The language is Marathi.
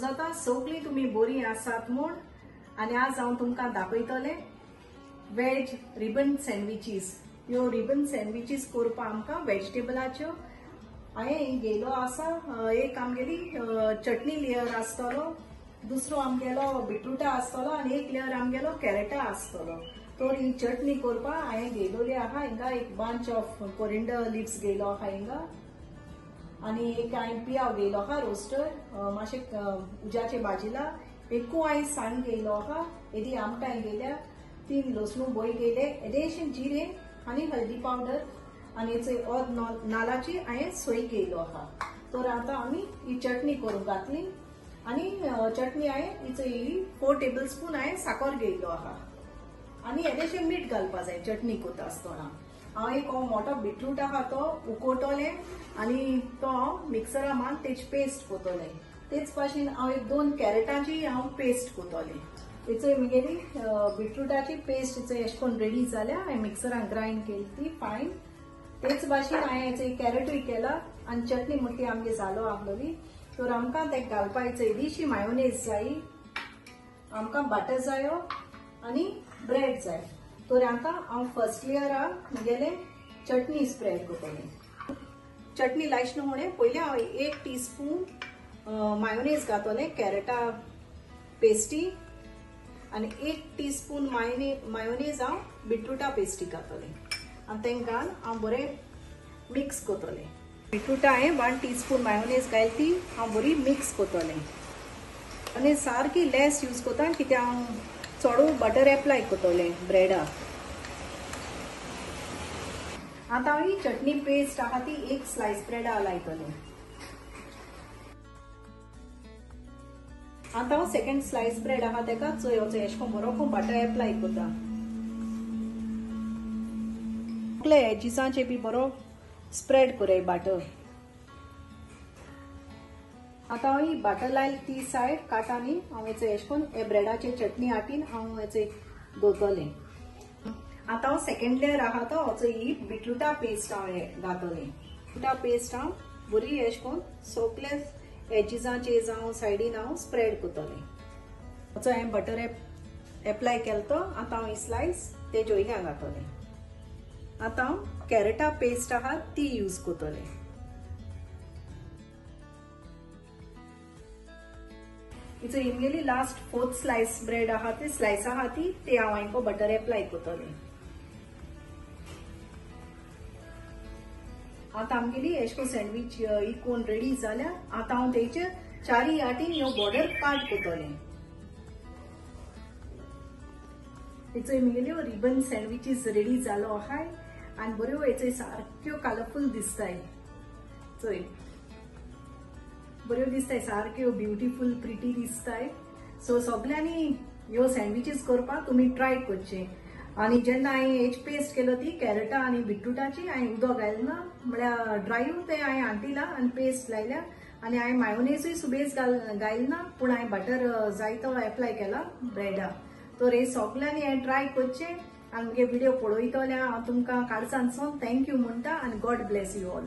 समजता सगळी तुम्ही बरी आसात म्हूण आनी आज हांव तुमकां दाखयतलें वेज रिबन सँडविचीस। ह्यो रिबन सँडविचीस करपा आमकां वेजिटेबलाच्यो हांवें घेयलो आसा। एक आमगेली चटणी लेयर आसतलो, दुसरो आमगेलो बिटरूटा आसतलो आनी एक लेयर आमगेलो कॅरेटा आसतलो। तर ही चटणी करपा हांवें घेयलोली आहा हिंगा एक बंच ऑफ कोरिएंडर लिव्स घेयलो आहा हिंगा आनी एक हांवें पियाव घेयलो आहा रोस्टर मातशें उज्याचे भाजीला। एकू हांवें सांग घेयलो आहा, येदी आमटाय घेयल्या, 3 लसणू बोय घेयले, येदेशें जिरे आनी हल्दी पावडर आनी अर्द नाल्लाची हांवें सोय घेयलो आहा। तर आतां आमी ही चटणी करूंक घातली आनी चटणी हांवें 4 टेबलस्पून हांवें साखर घेयलो आहा आनी येदेशें मीठ घालपा जाय चटणी करता आसतना। हांव एक मोठो बीटरूट आहा तो उकोवटोलें आनी तो हांव मिक्सरा मान तेची पेस्ट करतलें। तेच भाशेन हांव एक 2 कॅरेटाची हांव पेस्ट करतलें। तेचो म्हगेली बीटरूटाची पेस्ट अशें करून रेडी जाल्या, हांवें मिक्सरान ग्राइंड केली ती फायन। तेच भाशेन हांवें कॅरेटूय केला आनी चटणी म्हणटा ती आमगे जालो आहलोली। तर आमकां ते घालपा इल्लीशी मायोनेज जाय, आमकां बटर जायो आनी ब्रेड जाय। तर आतां हांव फर्स्ट लेयरा म्हगेले चटणी स्प्रेड करतलें। चटणी लायचना फुडें पयलीं हांव 1 टीस्पून मायोनेज घातलें कॅरेटा पेस्टी आनी 1 टीस्पून मायोनेज हांव बिटरूटा पेस्टी घातलें आनी तेंकां घाल हांव बरें मिक्स करतलें। बिटरूटा हांवें 1 टीस्पून मायोनेज घाली ती हांव बरी मिक्स करतलें आनी सारकी लेस यूज करता कित्याक हांव चोडू बटर एप्लाय करतलें ब्रेडाक। आतां हांव ही चटणी पेस्ट आहा ती 1 स्लायस ब्रेडा लायतलें। आतां हांव सेकंड स्लायस ब्रेड आहा तेका एशें कोन्न बरो बटर एप्लाय करता। एजिसांचे बी बरो स्प्रेड कोराय बटर। आतां हांव ही बटर लायली ती सायड काटांनी हांव एशें कोन्न हे ब्रेडाचे चटणी हातीन हांव दवरतलें। आतां हांव सेकंड लेयर आहा तो ही बिटरूटा पेस्ट हांव घातलें। बिटरूटा पेस्ट हांव बरी एशें कोन्न सगळे एजिसांचे जावं सायडीन हांव स्प्रेड करतलें। हांवें बटर एप्लाय केलो तो आतां हांव ही स्लायस तेजे वयल्यान घातलें। आतां हांव कॅरेटा पेस्ट आहा ती यूज करतलें। इमगेली लास्ट 4th स्लायस ब्रेड आहा ती स्लायस आहा ती हांव हांको बटर एप्लाय करतलें। आतां आमगेली एशें कोन्न सँडवीच ही कोन्न रेडी जाल्या। आतां हांव तेचे चारी वाटेन ह्यो बॉर्डर काट करतलें। म्हगेल्यो रिबन सँडविचीस रेडी जालो आहाय आनी बऱ्यो सारक्यो कलरफुल दिसताय, चोय बऱ्यो दिसताय, सारक्यो ब्युटिफूल प्रिटी दिसताय। सो सगळ्यांनी ह्यो सँडविचीस करपा तुमी ट्राय करचे। आनी जेन्ना हांवें हेची पेस्ट केलो ती कॅरेटा आनी बिटरूटाची हांवें उदक घालना म्हळ्यार ड्रायू ते हांवें हांटिला आनी पेस्ट लायल्या आनी हांवें मायोनेजूय सुबेज घालना पूण हांवें बटर जायतो एप्लाय केला ब्रेडा। तर हे सगळ्यांनी हांवें ट्राय करचें आनी मुगे व्हिडिओ पळयतल्या हांव तुमकां काडसानसून थँक्यू म्हणटा आनी गॉड ब्लेस यू ऑल।